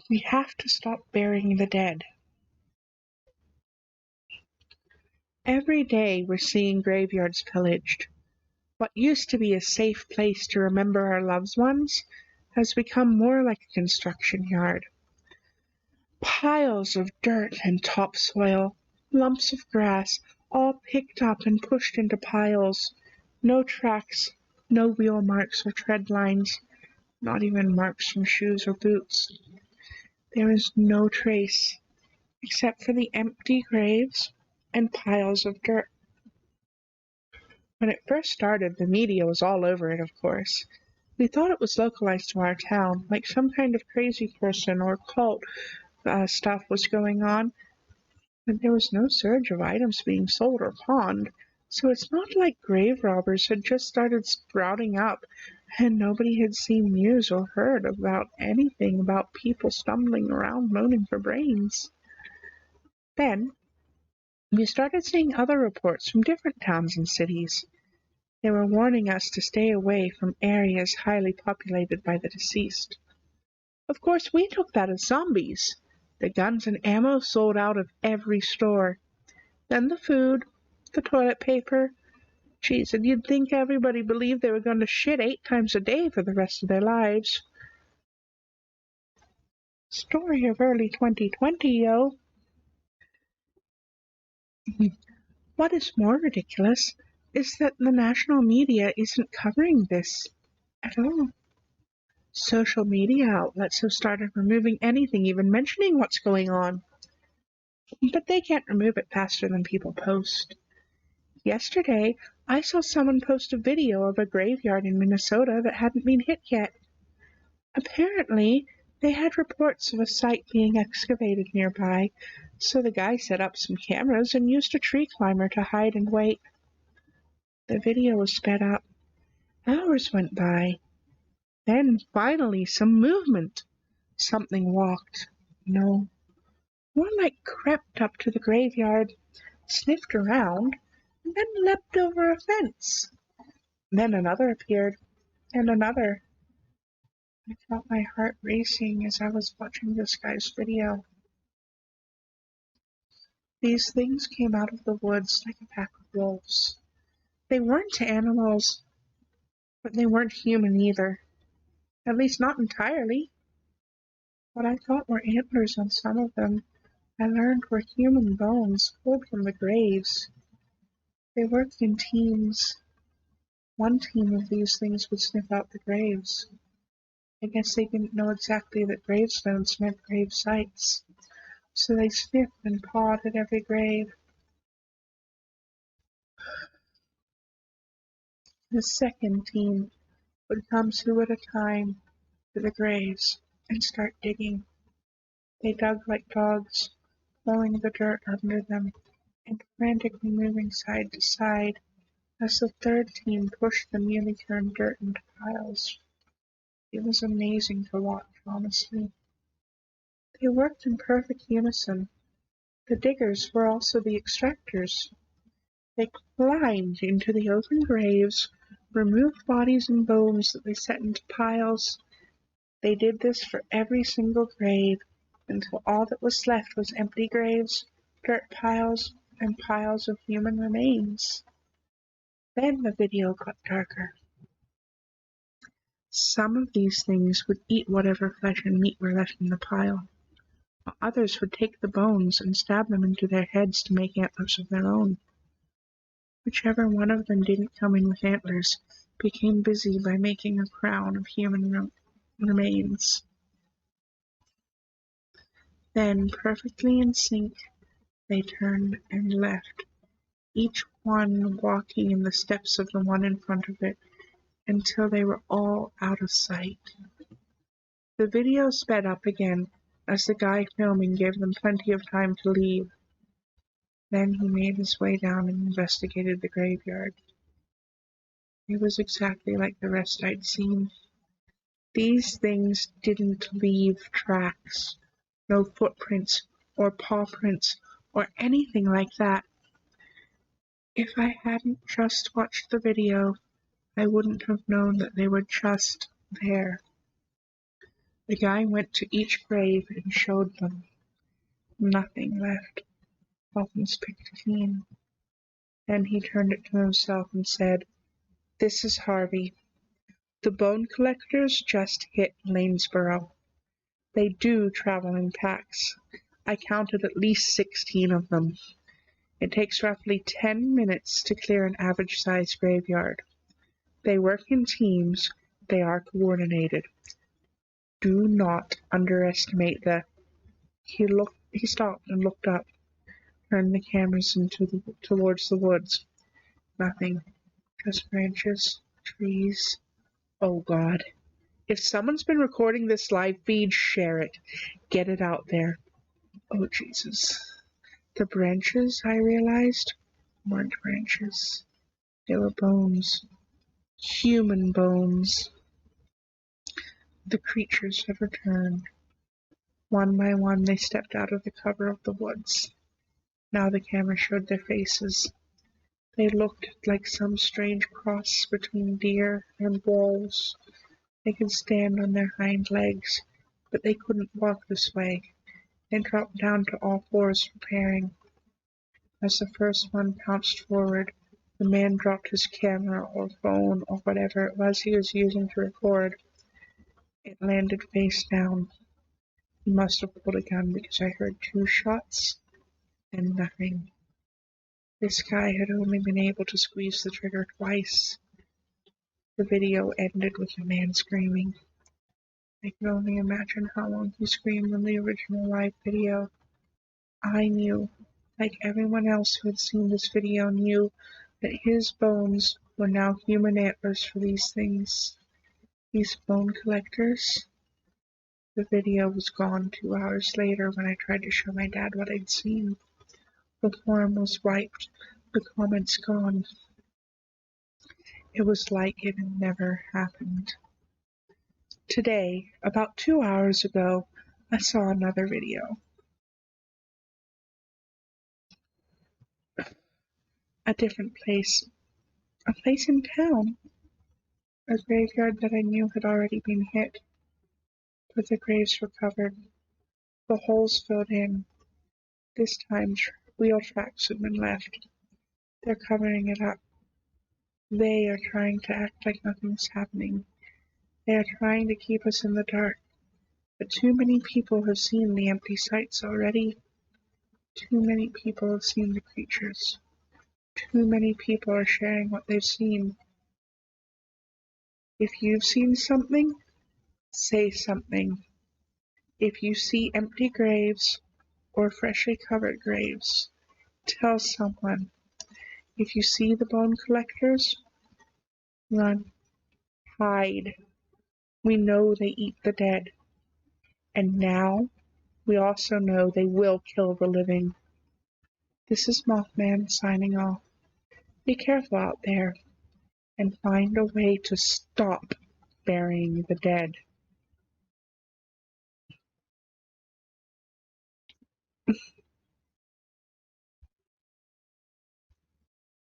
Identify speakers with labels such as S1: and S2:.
S1: We have to stop burying the dead. Every day we're seeing graveyards pillaged. What used to be a safe place to remember our loved ones has become more like a construction yard. Piles of dirt and topsoil, lumps of grass, all picked up and pushed into piles. No tracks, no wheel marks or tread lines, not even marks from shoes or boots. There is no trace, except for the empty graves and piles of dirt. When it first started, the media was all over it, of course. We thought it was localized to our town, like some kind of crazy person or cult stuff was going on, but there was no surge of items being sold or pawned, so it's not like grave robbers had just started sprouting up and nobody had seen news or heard about anything about people stumbling around moaning for brains. Then, we started seeing other reports from different towns and cities. They were warning us to stay away from areas highly populated by the deceased. Of course, we took that as zombies. The guns and ammo sold out of every store. Then the food, the toilet paper. Geez, and you'd think everybody believed they were going to shit 8 times a day for the rest of their lives. Story of early 2020, yo. What is more ridiculous is that the national media isn't covering this at all. Social media outlets have started removing anything even mentioning what's going on. But they can't remove it faster than people post. Yesterday, I saw someone post a video of a graveyard in Minnesota that hadn't been hit yet. Apparently, they had reports of a site being excavated nearby, so the guy set up some cameras and used a tree climber to hide and wait. The video was sped up. Hours went by. Then, finally, some movement. Something walked. No, more like crept up to the graveyard, sniffed around, and then leapt over a fence. Then another appeared, and another. I felt my heart racing as I was watching this guy's video. These things came out of the woods like a pack of wolves. They weren't animals, but they weren't human either. At least not entirely. What I thought were antlers on some of them, I learned were human bones pulled from the graves. They worked in teams. One team of these things would sniff out the graves. I guess they didn't know exactly that gravestones meant grave sites, so they sniffed and pawed at every grave. The second team would come 2 at a time to the graves and start digging. They dug like dogs, pulling the dirt under them and frantically moving side to side as the third team pushed the newly turned dirt into piles. It was amazing to watch, honestly. They worked in perfect unison. The diggers were also the extractors. They climbed into the open graves, removed bodies and bones that they set into piles. They did this for every single grave until all that was left was empty graves, dirt piles, and piles of human remains. Then the video got darker. Some of these things would eat whatever flesh and meat were left in the pile, while others would take the bones and stab them into their heads to make antlers of their own. Whichever one of them didn't come in with antlers became busy by making a crown of human remains. Then, perfectly in sync, they turned and left, each one walking in the steps of the one in front of it until they were all out of sight. The video sped up again as the guy filming gave them plenty of time to leave. Then he made his way down and investigated the graveyard. It was exactly like the rest I'd seen. These things didn't leave tracks, no footprints or paw prints or anything like that. If I hadn't just watched the video, I wouldn't have known that they were just there. The guy went to each grave and showed them. Nothing left. Coffins picked clean. Then he turned it to himself and said, "This is Harvey. The bone collectors just hit Lanesboro. They do travel in packs. I counted at least 16 of them. It takes roughly 10 minutes to clear an average-sized graveyard. They work in teams. They are coordinated. Do not underestimate the—" He stopped and looked up, turned the cameras towards the woods. Nothing. Just branches, trees. Oh God. If someone's been recording this live feed, share it. Get it out there. Oh Jesus. The branches, I realized, weren't branches. They were bones. Human bones. The creatures had returned. One by one they stepped out of the cover of the woods. Now the camera showed their faces. They looked like some strange cross between deer and wolves. They could stand on their hind legs, but they couldn't walk this way. They dropped down to all fours, preparing. As the first one pounced forward, the man dropped his camera or phone or whatever it was he was using to record. It landed face down. He must have pulled a gun because I heard 2 shots and nothing. This guy had only been able to squeeze the trigger twice. The video ended with the man screaming. I can only imagine how long he screamed in the original live video. I knew, like everyone else who had seen this video knew, that his bones were now human antlers for these things. These bone collectors. The video was gone 2 hours later when I tried to show my dad what I'd seen. The forum was wiped, the comments gone. It was like it had never happened. Today, about 2 hours ago, I saw another video. A different place. A place in town. A graveyard that I knew had already been hit. But the graves were covered. The holes filled in. This time, wheel tracks had been left. They're covering it up. They are trying to act like nothing's happening. They are trying to keep us in the dark. But too many people have seen the empty sites already. Too many people have seen the creatures. Too many people are sharing what they've seen. If you've seen something, say something. If you see empty graves or freshly covered graves, tell someone. If you see the bone collectors, run, hide. We know they eat the dead. And now, we also know they will kill the living. This is Mothman signing off. Be careful out there, and find a way to stop burying the dead.